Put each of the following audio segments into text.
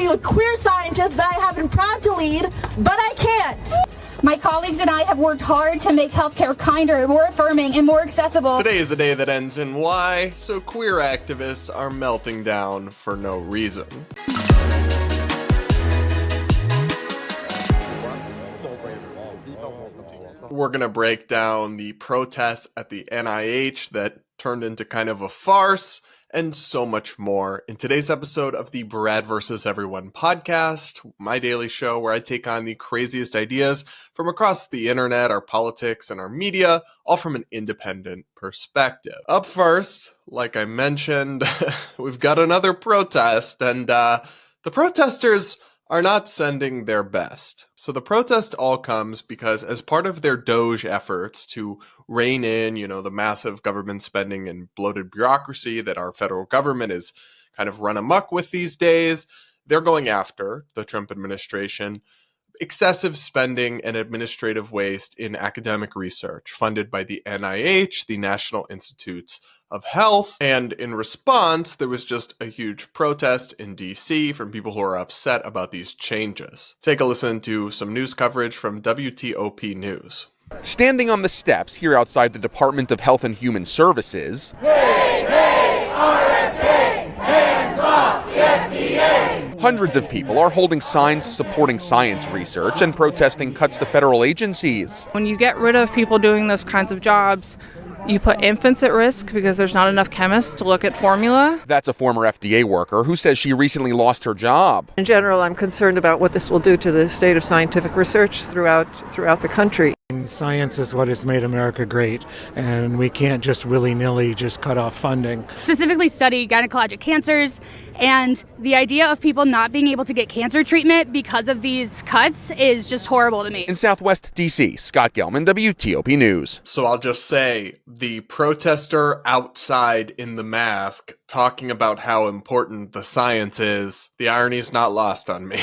community with queer scientists that I have been proud to lead, but I can't. My colleagues and I have worked hard to make healthcare kinder, more affirming, and more accessible. Today is the day that ends in Y, so queer activists are melting down for no reason. We're going to break down the protests at the NIH that turned into kind of a farce, and so much more in today's episode of the Brad vs. Everyone podcast, my daily show where I take on the craziest ideas from across the internet, our politics, and our media, all from an independent perspective. Up first, like I mentioned, we've got another protest, and the protesters are not sending their best. So the protest all comes because as part of their DOGE efforts to rein in, the massive government spending and bloated bureaucracy that our federal government is kind of run amok with these days, they're going after the Trump administration excessive spending and administrative waste in academic research funded by the NIH, the National Institutes of Health. And in response, there was just a huge protest in DC from people who are upset about these changes. Take a listen to some news coverage from WTOP News. Standing on the steps here outside the Department of Health and Human Services, hundreds of people are holding signs supporting science research and protesting cuts to federal agencies. When you get rid of people doing those kinds of jobs, you put infants at risk because there's not enough chemists to look at formula. That's a former FDA worker who says she recently lost her job. In general, I'm concerned about what this will do to the state of scientific research throughout the country. Science is what has made America great, and we can't just willy-nilly just cut off funding. Specifically study gynecologic cancers, and the idea of people not being able to get cancer treatment because of these cuts is just horrible to me. In Southwest DC, Scott Gelman, WTOP News. So I'll just say, the protester outside in the mask talking about how important the science is, the irony is not lost on me.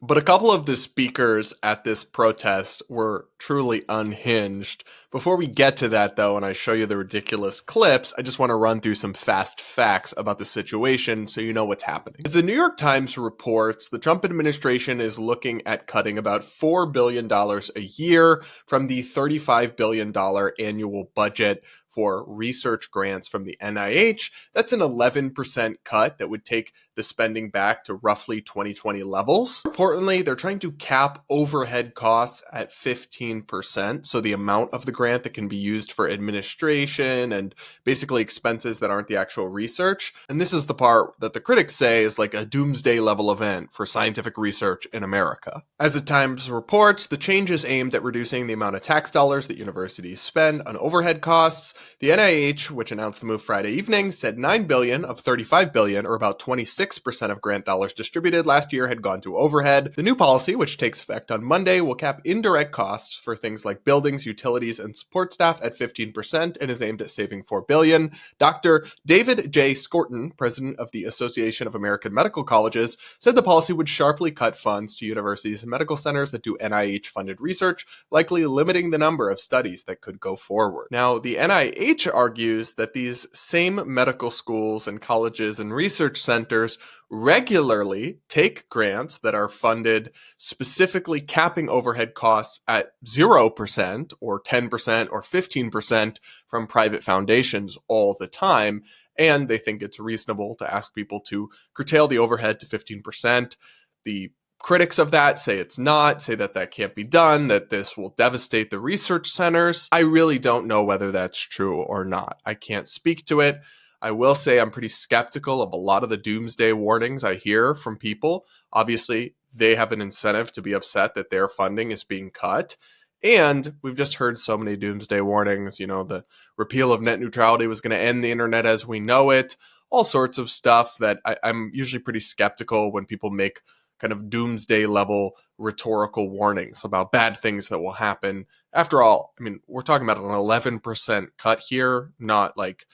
But a couple of the speakers at this protest were truly unhinged. Before we get to that, though, and I show you the ridiculous clips, I just want to run through some fast facts about the situation so you know what's happening. As the New York Times reports, the Trump administration is looking at cutting about $4 billion a year from the $35 billion annual budget for research grants from the NIH. That's an 11% cut that would take the spending back to roughly 2020 levels. Importantly, they're trying to cap overhead costs at 15%, so the amount of the grant that can be used for administration and basically expenses that aren't the actual research. And this is the part that the critics say is like a doomsday level event for scientific research in America. As the Times reports, the change is aimed at reducing the amount of tax dollars that universities spend on overhead costs. The NIH, which announced the move Friday evening, said $9 billion of $35 billion, or about 26% of grant dollars distributed last year, had gone to overhead. The new policy, which takes effect on Monday, will cap indirect costs for things like buildings, utilities, and support staff at 15% and is aimed at saving $4 billion. Dr. David J. Skorton, president of the Association of American Medical Colleges, said the policy would sharply cut funds to universities and medical centers that do NIH-funded research, likely limiting the number of studies that could go forward. Now, the NIH argues that these same medical schools and colleges and research centers regularly take grants that are funded specifically capping overhead costs at 0% or 10% or 15% from private foundations all the time. And they think it's reasonable to ask people to curtail the overhead to 15%. The critics of that say it's not, say that that can't be done, that this will devastate the research centers. I really don't know whether that's true or not. I can't speak to it. I will say I'm pretty skeptical of a lot of the doomsday warnings I hear from people. Obviously, they have an incentive to be upset that their funding is being cut. And we've just heard so many doomsday warnings. The repeal of net neutrality was going to end the internet as we know it. All sorts of stuff that I'm usually pretty skeptical when people make kind of doomsday level rhetorical warnings about bad things that will happen. After all, we're talking about an 11% cut here, not like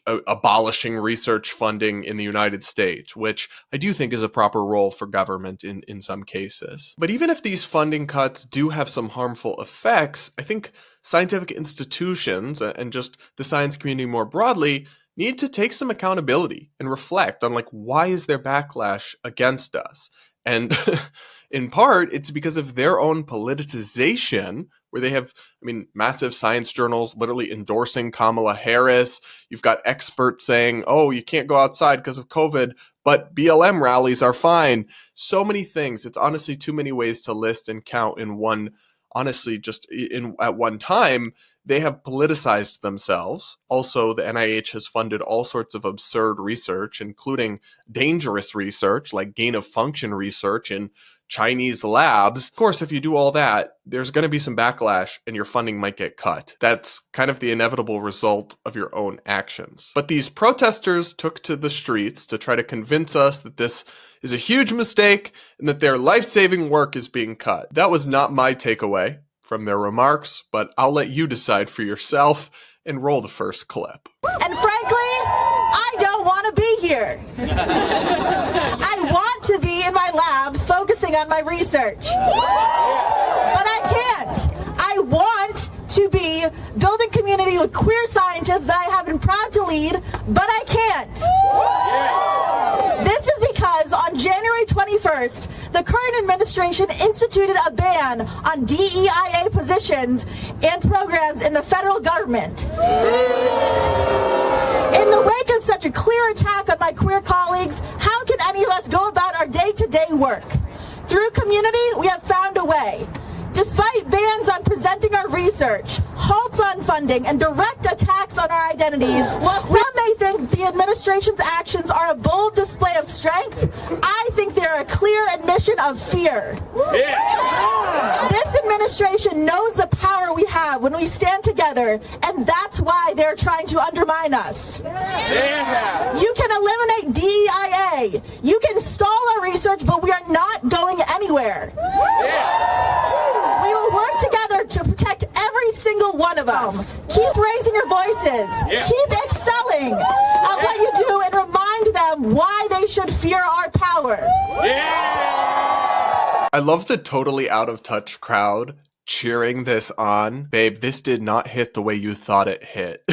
abolishing research funding in the United States, which I do think is a proper role for government in some cases. But even if these funding cuts do have some harmful effects, I think scientific institutions and just the science community more broadly need to take some accountability and reflect on why is there backlash against us? And in part, it's because of their own politicization, where they have, massive science journals literally endorsing Kamala Harris. You've got experts saying, oh, you can't go outside because of COVID, but BLM rallies are fine. So many things. It's honestly too many ways to list and count in one, at one time. They have politicized themselves. Also, the NIH has funded all sorts of absurd research, including dangerous research like gain-of-function research in Chinese labs. Of course, if you do all that, there's going to be some backlash and your funding might get cut. That's kind of the inevitable result of your own actions. But these protesters took to the streets to try to convince us that this is a huge mistake and that their life-saving work is being cut. That was not my takeaway from their remarks, but I'll let you decide for yourself and roll the first clip. And frankly, I don't want to be here. I want to be in my lab focusing on my research. But I can't. I want to be building community with queer scientists that I have been proud to lead, but I can't. This is because on January 21st, the current administration instituted a ban on DEIA positions and programs in the federal government. In the wake of such a clear attack on my queer colleagues, how can any of us go about our day-to-day work? Through community, we have found a way. Despite bans on presenting our research, halts on funding, and direct attacks on our identities, while some may think the administration's actions are a bold display of strength, I think they're a clear admission of fear. Yeah. This administration knows the power we have when we stand together, and that's why they're trying to undermine us. Yeah. You can eliminate DEIA. You can stall our research, but we are not going anywhere. Yeah. We will work together to protect every single one of us. Keep raising your voices. Yeah. Keep excelling at what you do and remind them why they should fear our power. Yeah. I love the totally out of touch crowd cheering this on. Babe, this did not hit the way you thought it hit.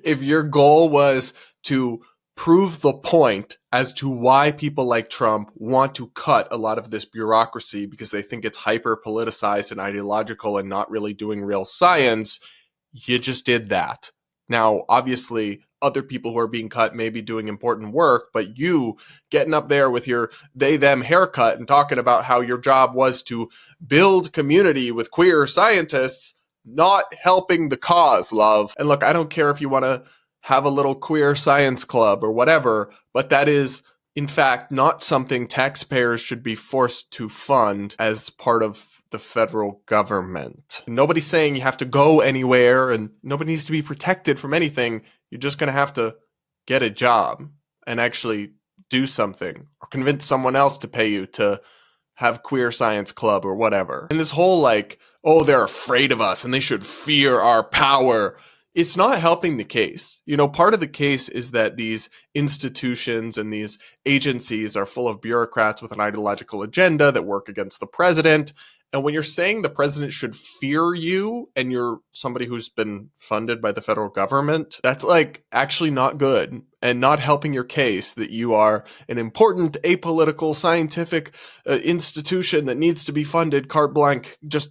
If your goal was to prove the point as to why people like Trump want to cut a lot of this bureaucracy because they think it's hyper politicized and ideological and not really doing real science, you just did that. Now, obviously, other people who are being cut may be doing important work, but you getting up there with your they-them haircut and talking about how your job was to build community with queer scientists, not helping the cause, love. And look, I don't care if you want to have a little queer science club or whatever, but that is, in fact, not something taxpayers should be forced to fund as part of the federal government. Nobody's saying you have to go anywhere and nobody needs to be protected from anything. You're just going to have to get a job and actually do something or convince someone else to pay you to have queer science club or whatever. And this whole oh, they're afraid of us and they should fear our power. It's not helping the case. Part of the case is that these institutions and these agencies are full of bureaucrats with an ideological agenda that work against the president. And when you're saying the president should fear you and you're somebody who's been funded by the federal government, that's actually not good and not helping your case that you are an important apolitical scientific institution that needs to be funded carte blanche, just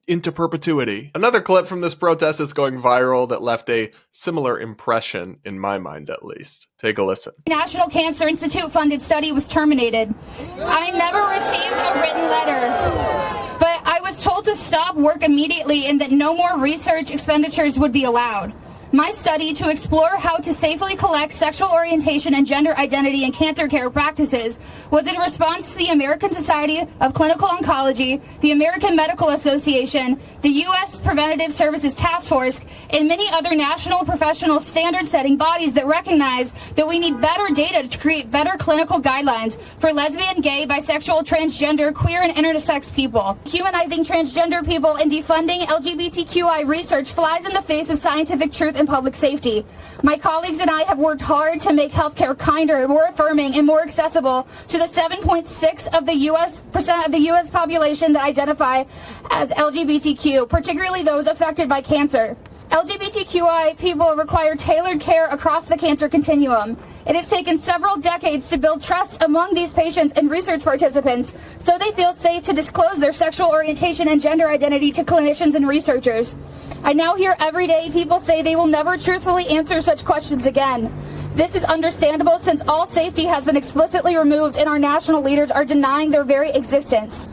into perpetuity. Another clip from this protest is going viral that left a similar impression, in my mind at least. Take a listen. National Cancer Institute funded study was terminated. I never received a written letter, but I was told to stop work immediately and that no more research expenditures would be allowed. My study to explore how to safely collect sexual orientation and gender identity in cancer care practices was in response to the American Society of Clinical Oncology, the American Medical Association, the U.S. Preventative Services Task Force, and many other national professional standard-setting bodies that recognize that we need better data to create better clinical guidelines for lesbian, gay, bisexual, transgender, queer, and intersex people. Humanizing transgender people and defunding LGBTQI research flies in the face of scientific truth and public safety. My colleagues and I have worked hard to make healthcare kinder, more affirming, and more accessible to the 7.6% of the U.S. population that identify as LGBTQ, particularly those affected by cancer. LGBTQI people require tailored care across the cancer continuum. It has taken several decades to build trust among these patients and research participants so they feel safe to disclose their sexual orientation and gender identity to clinicians and researchers. I now hear every day people say they will never truthfully answer such questions again. This is understandable since all safety has been explicitly removed and our national leaders are denying their very existence.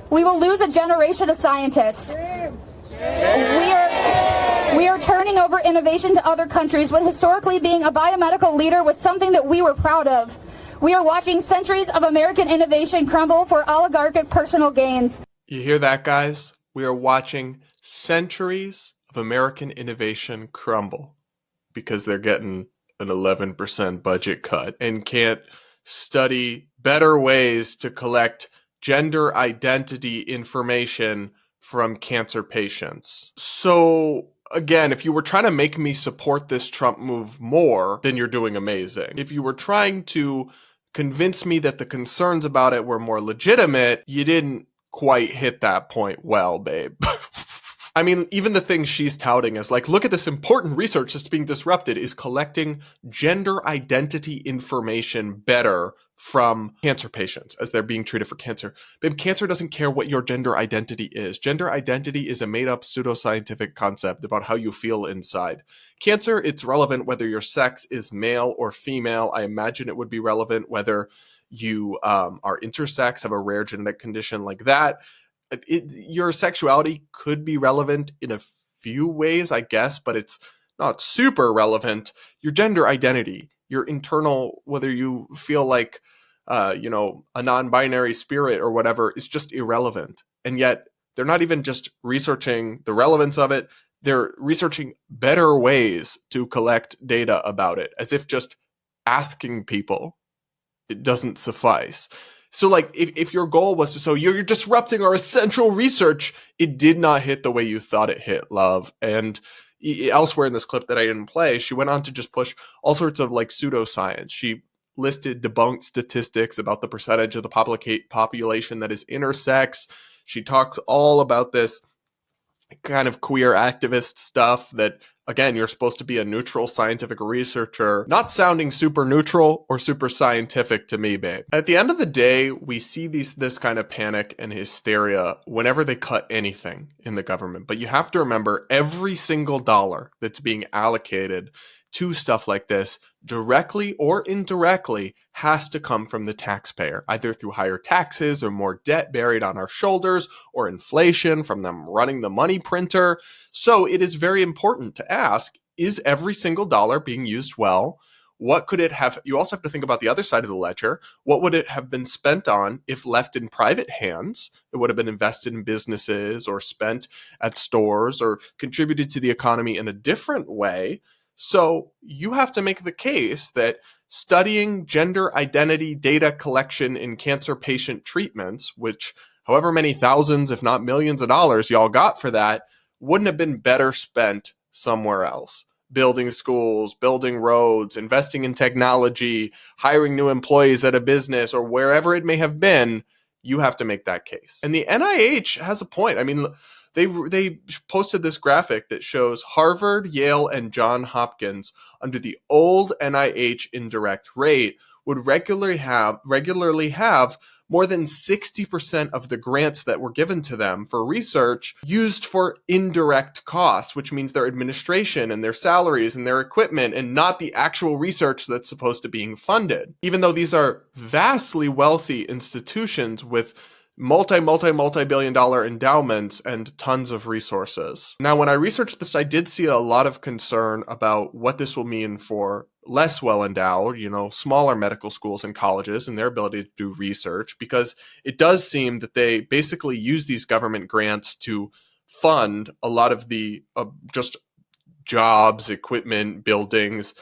We will lose a generation of scientists. We are turning over innovation to other countries when historically being a biomedical leader was something that we were proud of. We are watching centuries of American innovation crumble for oligarchic personal gains. You hear that, guys? We are watching centuries of American innovation crumble because they're getting an 11% budget cut and can't study better ways to collect gender identity information from cancer patients. So again, if you were trying to make me support this Trump move more, then you're doing amazing. If you were trying to convince me that the concerns about it were more legitimate, you didn't quite hit that point well, babe. I mean, even the things she's touting as like, look at this important research that's being disrupted is collecting gender identity information better from cancer patients as they're being treated for cancer. Babe, cancer doesn't care what your gender identity is. Gender identity is a made-up pseudoscientific concept about how you feel inside. Cancer, it's relevant whether your sex is male or female. I imagine it would be relevant whether you are intersex, have a rare genetic condition like that. Your sexuality could be relevant in a few ways, I guess, but it's not super relevant. Your gender identity, your internal, whether you feel like, a non-binary spirit or whatever, is just irrelevant. And yet they're not even just researching the relevance of it. They're researching better ways to collect data about it, as if just asking people, it doesn't suffice. So like if your goal was to, so you're disrupting our essential research, it did not hit the way you thought it hit, love. And elsewhere in this clip that I didn't play, she went on to just push all sorts of like pseudoscience. She listed debunked statistics about the percentage of the population that is intersex. She talks all about this kind of queer activist stuff that, again, you're supposed to be a neutral scientific researcher, not sounding super neutral or super scientific to me, babe. At the end of the day, we see this kind of panic and hysteria whenever they cut anything in the government. But you have to remember, every single dollar that's being allocated to stuff like this, directly or indirectly, has to come from the taxpayer, either through higher taxes or more debt buried on our shoulders, or inflation from them running the money printer. So it is very important to ask, is every single dollar being used well? What could it have? You also have to think about the other side of the ledger. What would it have been spent on if left in private hands? It would have been invested in businesses or spent at stores or contributed to the economy in a different way. So you have to make the case that studying gender identity data collection in cancer patient treatments, which however many thousands, if not millions of dollars y'all got for that, wouldn't have been better spent somewhere else. Building schools, building roads, investing in technology, hiring new employees at a business, or wherever it may have been. You have to make that case. And the NIH has a point. I mean, they posted this graphic that shows Harvard, Yale, and Johns Hopkins under the old NIH indirect rate would regularly have more than 60% of the grants that were given to them for research used for indirect costs, which means their administration and their salaries and their equipment, and not the actual research that's supposed to be being funded. Even though these are vastly wealthy institutions with multi-billion dollar endowments and tons of resources. Now, when I researched this, I did see a lot of concern about what this will mean for less well-endowed, smaller medical schools and colleges and their ability to do research, because it does seem that they basically use these government grants to fund a lot of the just jobs, equipment, buildings.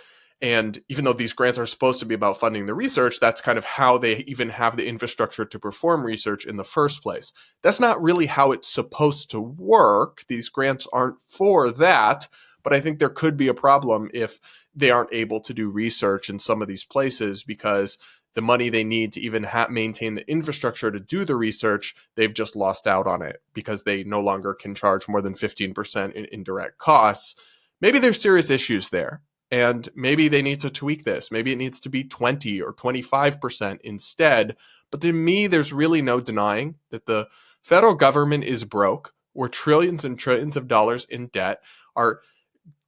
And even though these grants are supposed to be about funding the research, that's kind of how they even have the infrastructure to perform research in the first place. That's not really how it's supposed to work. These grants aren't for that. but I think there could be a problem if they aren't able to do research in some of these places because the money they need to even maintain the infrastructure to do the research, they've just lost out on it because they no longer can charge more than 15% in indirect costs. Maybe there's serious issues there, and maybe they need to tweak this. Maybe it needs to be 20 or 25% instead. But to me, there's really no denying that the federal government is broke. We're trillions and trillions of dollars in debt. Our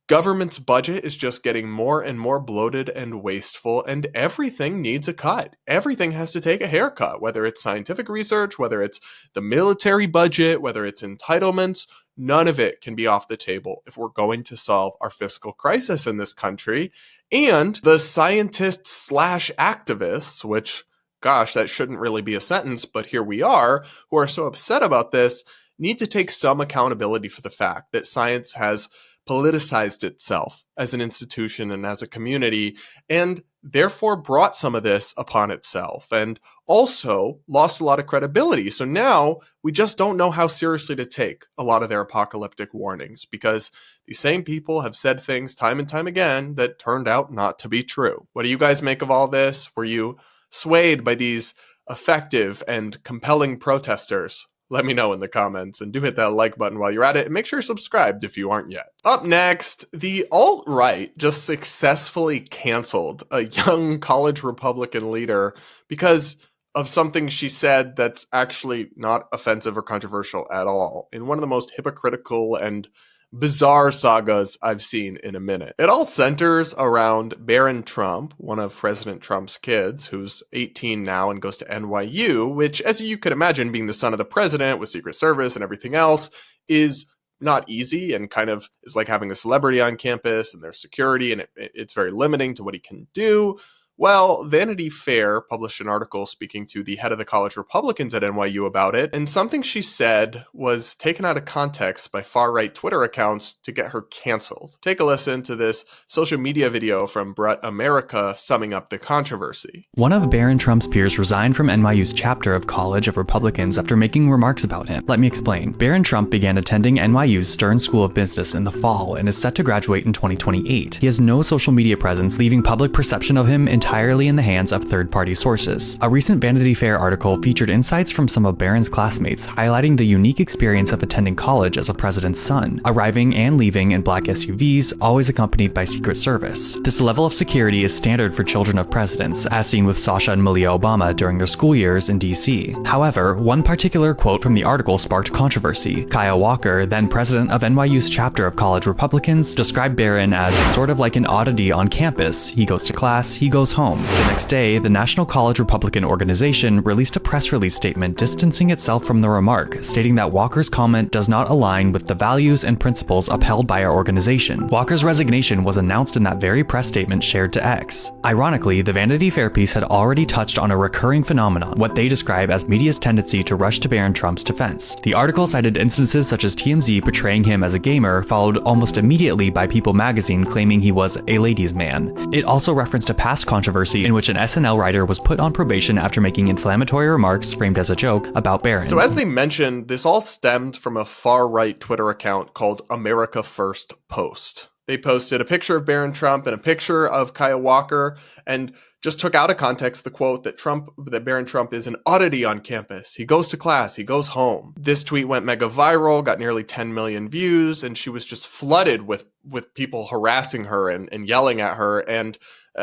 government's budget is just getting more and more bloated and wasteful, and everything needs a cut. Everything has to take a haircut, whether it's scientific research, whether it's the military budget, whether it's entitlements. None of it can be off the table if we're going to solve our fiscal crisis in this country. And the scientists slash activists, which, gosh, that shouldn't really be a sentence, but here we are, who are so upset about this, need to take some accountability for the fact that science has politicized itself as an institution and as a community, and therefore brought some of this upon itself, and also lost a lot of credibility. So now we just don't know how seriously to take a lot of their apocalyptic warnings, because these same people have said things time and time again that turned out not to be true. What do you guys make of all this? Were you swayed by these effective and compelling protesters? Let me know in the comments, and do hit that like button while you're at it, and make sure you're subscribed if you aren't yet. Up next, the alt-right just successfully canceled a young college Republican leader because of something she said that's actually not offensive or controversial at all, in one of the most hypocritical and bizarre sagas I've seen in a minute. It all centers around Barron Trump, one of President Trump's kids, who's 18 now and goes to NYU, which, as you could imagine, being the son of the president with Secret Service and everything else, is not easy and kind of is like having a celebrity on campus, and there's security, and it's very limiting to what he can do. Well, Vanity Fair published an article speaking to the head of the college Republicans at NYU about it, and something she said was taken out of context by far-right Twitter accounts to get her canceled. Take a listen to this social media video from Brett America summing up the controversy. One of Barron Trump's peers resigned from NYU's chapter of College of Republicans after making remarks about him. Let me explain. Barron Trump began attending NYU's Stern School of Business in the fall and is set to graduate in 2028. He has no social media presence, leaving public perception of him entirely in the hands of third-party sources. A recent Vanity Fair article featured insights from some of Barron's classmates, highlighting the unique experience of attending college as a president's son, arriving and leaving in black SUVs, always accompanied by Secret Service. This level of security is standard for children of presidents, as seen with Sasha and Malia Obama during their school years in DC. However, one particular quote from the article sparked controversy. Kaya Walker, then president of NYU's chapter of College Republicans, described Barron as sort of like an oddity on campus. He goes to class, he goes home. The next day, the National College Republican Organization released a press release statement distancing itself from the remark, stating that Walker's comment does not align with the values and principles upheld by our organization. Walker's resignation was announced in that very press statement shared to X. Ironically, the Vanity Fair piece had already touched on a recurring phenomenon, what they describe as media's tendency to rush to Barron Trump's defense. The article cited instances such as TMZ portraying him as a gamer, followed almost immediately by People magazine claiming he was a ladies' man. It also referenced a past controversy in which an SNL writer was put on probation after making inflammatory remarks framed as a joke about Barron. So as they mentioned, this all stemmed from a far-right Twitter account called America First Post. They posted a picture of Barron Trump and a picture of Kaya Walker, and just took out of context the quote that Barron Trump is an oddity on campus. He goes to class, he goes home. This tweet went mega viral, got nearly 10 million views, and she was just flooded with people harassing her and yelling at her, and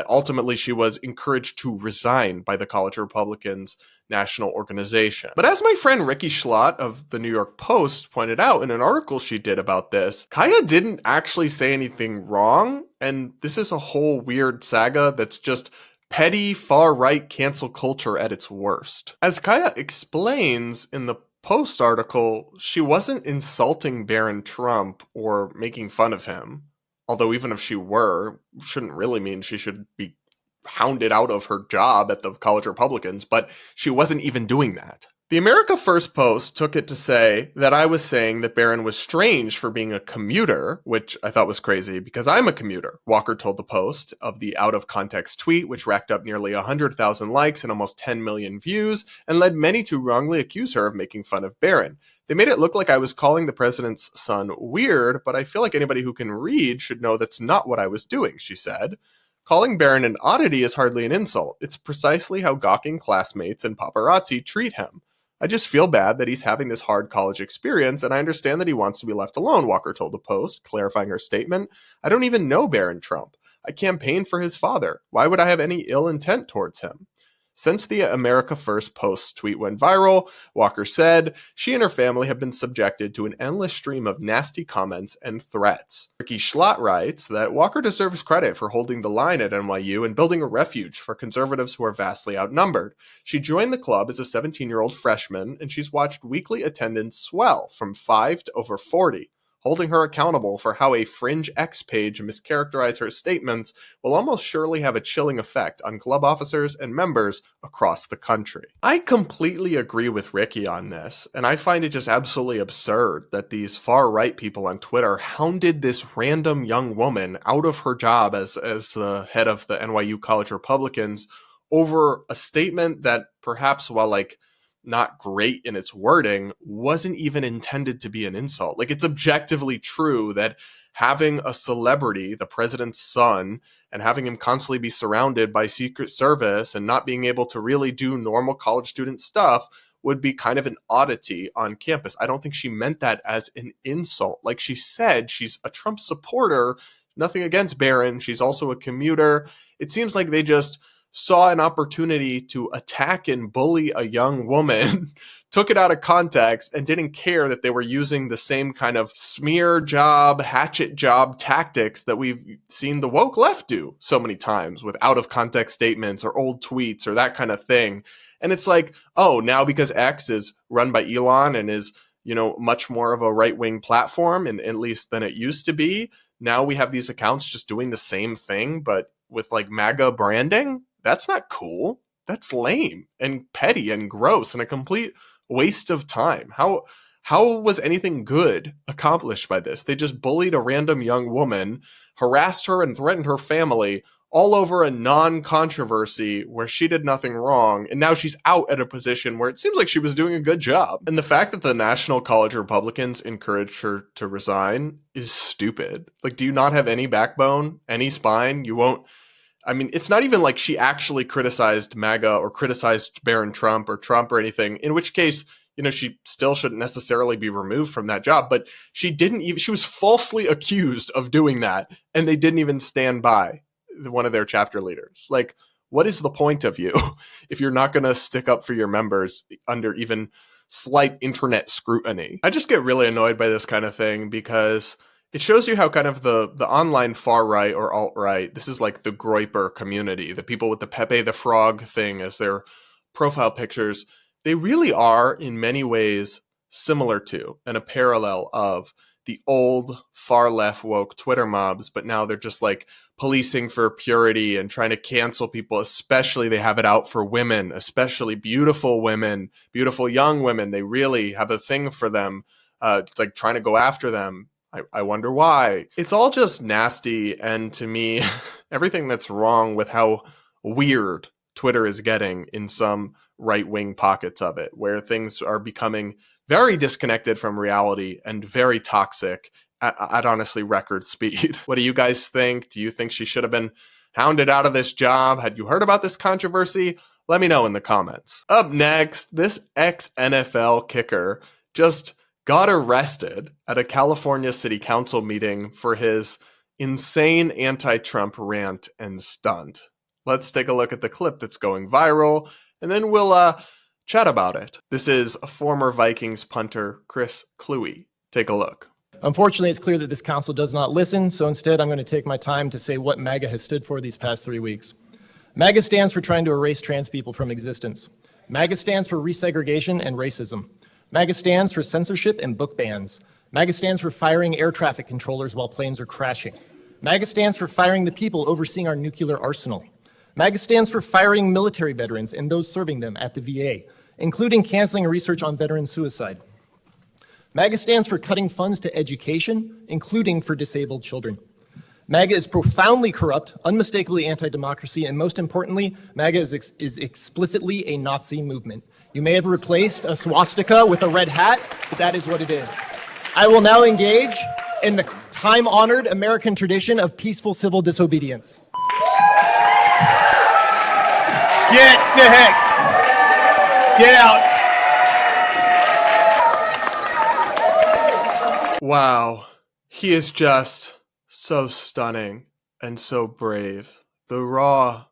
ultimately she was encouraged to resign by the College Republicans national organization. But as my friend Ricky Schlott of the New York Post pointed out in an article she did about this, Kaya didn't actually say anything wrong, and this is a whole weird saga that's just petty far-right cancel culture at its worst. As Kaya explains in the Post article, she wasn't insulting Barron Trump or making fun of him, although even if she were, shouldn't really mean she should be hounded out of her job at the College Republicans, but she wasn't even doing that. The America First post took it to say that I was saying that Barron was strange for being a commuter, which I thought was crazy because I'm a commuter. Walker told the Post of the out-of-context tweet, which racked up nearly 100,000 likes and almost 10 million views, and led many to wrongly accuse her of making fun of Barron. They made it look like I was calling the president's son weird, but I feel like anybody who can read should know that's not what I was doing, she said. Calling Barron an oddity is hardly an insult. It's precisely how gawking classmates and paparazzi treat him. I just feel bad that he's having this hard college experience, and I understand that he wants to be left alone, Walker told the Post, clarifying her statement. I don't even know Barron Trump. I campaigned for his father. Why would I have any ill intent towards him? Since the America First Post tweet went viral, Walker said she and her family have been subjected to an endless stream of nasty comments and threats. Ricky Schlott writes that Walker deserves credit for holding the line at NYU and building a refuge for conservatives who are vastly outnumbered. She joined the club as a 17-year-old freshman, and she's watched weekly attendance swell from 5 to over 40. Holding her accountable for how a Fringe X page mischaracterized her statements will almost surely have a chilling effect on club officers and members across the country. I completely agree with Ricky on this, and I find it just absolutely absurd that these far-right people on Twitter hounded this random young woman out of her job as the head of the NYU College Republicans over a statement that perhaps, while not great in its wording, wasn't even intended to be an insult. It's objectively true that having a celebrity, the president's son, and having him constantly be surrounded by Secret Service and not being able to really do normal college student stuff would be kind of an oddity on campus. I don't think she meant that as an insult. Like she said, she's a Trump supporter, nothing against Barron. She's also a commuter. It seems like they just saw an opportunity to attack and bully a young woman, took it out of context, and didn't care that they were using the same kind of smear job, hatchet job tactics that we've seen the woke left do so many times with out-of-context statements or old tweets or that kind of thing. And it's like, oh, now because X is run by Elon and is, much more of a right-wing platform, and at least than it used to be, now we have these accounts just doing the same thing, but with MAGA branding? That's not cool. That's lame and petty and gross and a complete waste of time. How was anything good accomplished by this? They just bullied a random young woman, harassed her and threatened her family all over a non-controversy where she did nothing wrong, and now she's out at a position where it seems like she was doing a good job. And the fact that the National College Republicans encouraged her to resign is stupid. Do you not have any backbone, any spine? You won't... it's not even like she actually criticized MAGA or criticized Barron Trump or anything, in which case, she still shouldn't necessarily be removed from that job. But she was falsely accused of doing that, and they didn't even stand by one of their chapter leaders. What is the point of you if you're not going to stick up for your members under even slight internet scrutiny? I just get really annoyed by this kind of thing because it shows you how kind of the online far right or alt right, this is the Groyper community, the people with the Pepe the Frog thing as their profile pictures, they really are in many ways similar to and a parallel of the old far left woke Twitter mobs, but now they're just policing for purity and trying to cancel people, especially they have it out for women, especially beautiful women, beautiful young women. They really have a thing for them, trying to go after them. I wonder why. It's all just nasty, and to me, everything that's wrong with how weird Twitter is getting in some right-wing pockets of it, where things are becoming very disconnected from reality and very toxic at honestly record speed. What do you guys think? Do you think she should have been hounded out of this job? Had you heard about this controversy? Let me know in the comments. Up next, this ex-NFL kicker just got arrested at a California City Council meeting for his insane anti-Trump rant and stunt. Let's take a look at the clip that's going viral, and then we'll chat about it. This is former Vikings punter Chris Kluwe. Take a look. Unfortunately, it's clear that this council does not listen, so instead I'm going to take my time to say what MAGA has stood for these past 3 weeks. MAGA stands for trying to erase trans people from existence. MAGA stands for resegregation and racism. MAGA stands for censorship and book bans. MAGA stands for firing air traffic controllers while planes are crashing. MAGA stands for firing the people overseeing our nuclear arsenal. MAGA stands for firing military veterans and those serving them at the VA. including canceling research on veteran suicide. MAGA stands for cutting funds to education, including for disabled children. MAGA is profoundly corrupt, unmistakably anti-democracy, and most importantly, MAGA is explicitly a Nazi movement. You may have replaced a swastika with a red hat, but that is what it is. I will now engage in the time-honored American tradition of peaceful civil disobedience. Get the heck! Get out! Wow. He is just so stunning and so brave. The raw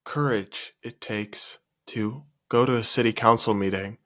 courage it takes to go to a city council meeting,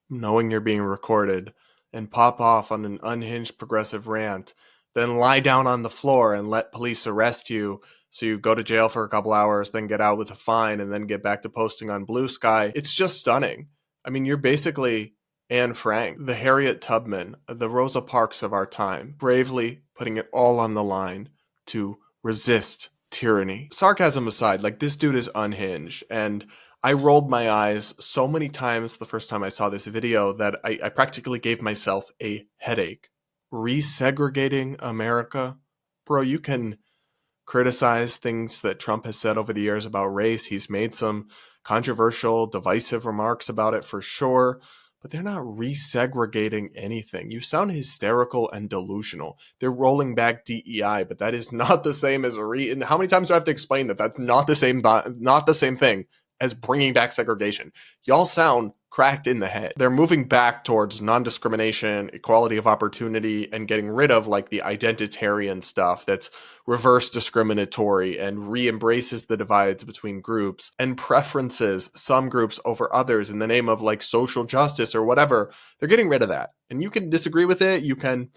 knowing you're being recorded, and pop off on an unhinged progressive rant, then lie down on the floor and let police arrest you so you go to jail for a couple hours, then get out with a fine, and then get back to posting on Blue Sky. It's just stunning. I mean, you're basically Anne Frank, the Harriet Tubman, the Rosa Parks of our time, bravely putting it all on the line to resist tyranny. Sarcasm aside, like, this dude is unhinged, and I rolled my eyes so many times the first time I saw this video that I practically gave myself a headache. Resegregating America? Bro, you can criticize things that Trump has said over the years about race. He's made some controversial, divisive remarks about it for sure, but they're not resegregating anything. You sound hysterical and delusional. They're rolling back DEI, but that is not the same as and how many times do I have to explain that that's not the same thing as bringing back segregation? Y'all sound cracked in the head. They're moving back towards non-discrimination, equality of opportunity, and getting rid of like the identitarian stuff that's reverse discriminatory and re-embraces the divides between groups and preferences some groups over others in the name of like social justice or whatever. They're getting rid of that. And you can disagree with it. You can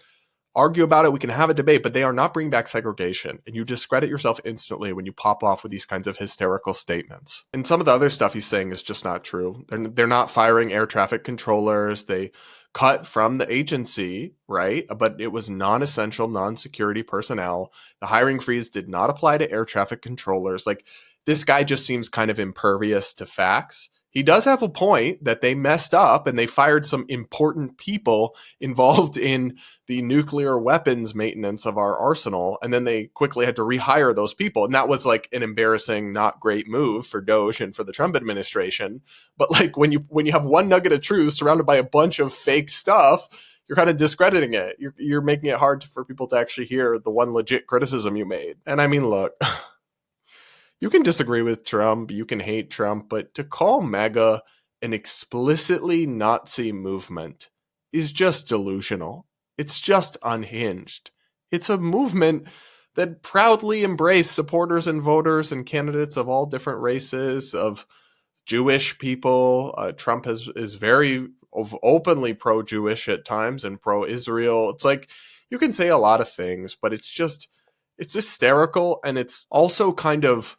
argue about it. We can have a debate, but they are not bringing back segregation. And you discredit yourself instantly when you pop off with these kinds of hysterical statements. And some of the other stuff he's saying is just not true. They're not firing air traffic controllers. They cut from the agency, right? But it was non-essential, non-security personnel. The hiring freeze did not apply to air traffic controllers. Like, this guy just seems kind of impervious to facts. He does have a point that they messed up and they fired some important people involved in the nuclear weapons maintenance of our arsenal. And then they quickly had to rehire those people. And that was like an embarrassing, not great move for Doge and for the Trump administration. But like when you have one nugget of truth surrounded by a bunch of fake stuff, you're kind of discrediting it. You're making it hard for people to actually hear the one legit criticism you made. And I mean, look, you can disagree with Trump, you can hate Trump, but to call MAGA an explicitly Nazi movement is just delusional. It's just unhinged. It's a movement that proudly embraced supporters and voters and candidates of all different races, of Jewish people. Trump is very openly pro-Jewish at times and pro-Israel. It's like, you can say a lot of things, but it's hysterical, and it's also kind of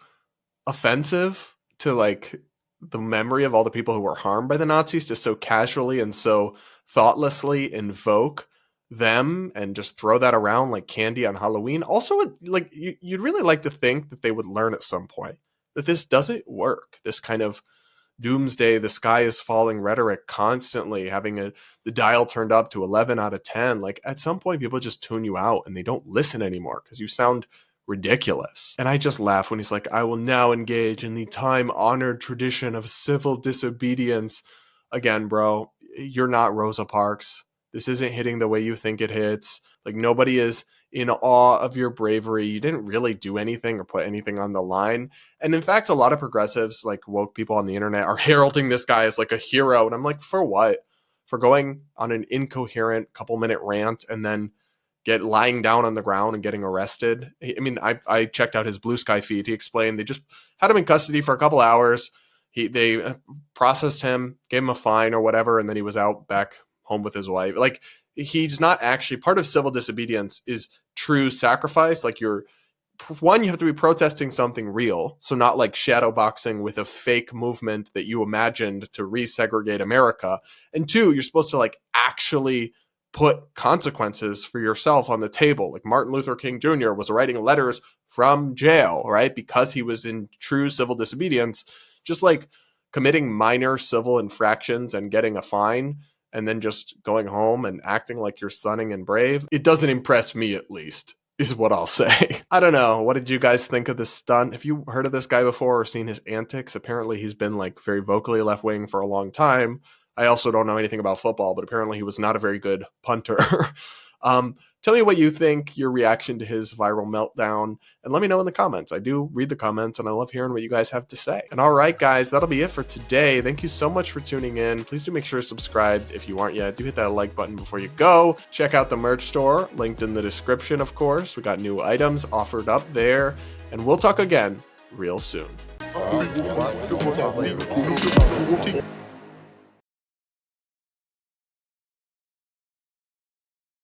offensive to like the memory of all the people who were harmed by the Nazis to so casually and so thoughtlessly invoke them and just throw that around like candy on Halloween. Also, like, you'd really like to think that they would learn at some point that this doesn't work. This kind of doomsday, the sky is falling rhetoric, constantly having the dial turned up to 11 out of 10. Like, at some point people just tune you out and they don't listen anymore because you sound ridiculous. And I just laugh when he's like, I will now engage in the time-honored tradition of civil disobedience. Again, bro, you're not Rosa Parks. This isn't hitting the way you think it hits. Like, nobody is in awe of your bravery. You didn't really do anything or put anything on the line. And in fact, a lot of progressives, like woke people on the internet, are heralding this guy as like a hero. And I'm like, for what? For going on an incoherent couple-minute rant and then lying down on the ground and getting arrested. I mean, I checked out his Blue Sky feed. He explained they just had him in custody for a couple hours. They processed him, gave him a fine or whatever, and then he was out back home with his wife. Like, he's not actually part of civil disobedience is true sacrifice. Like, you have to be protesting something real. So not like shadow boxing with a fake movement that you imagined to resegregate America. And two, you're supposed to like actually put consequences for yourself on the table. Like, Martin Luther King Jr. was writing letters from jail, right? Because he was in true civil disobedience. Just like committing minor civil infractions and getting a fine and then just going home and acting like you're stunning and brave, it doesn't impress me, at least, is what I'll say. I don't know. What did you guys think of this stunt? Have you heard of this guy before or seen his antics? Apparently he's been like very vocally left-wing for a long time. I also don't know anything about football, but apparently he was not a very good punter. Tell me what you think, your reaction to his viral meltdown, and let me know in the comments. I do read the comments, and I love hearing what you guys have to say. And all right, guys, that'll be it for today. Thank you so much for tuning in. Please do make sure to subscribe if you aren't yet. Do hit that like button before you go. Check out the merch store, linked in the description, of course. We got new items offered up there, and we'll talk again real soon.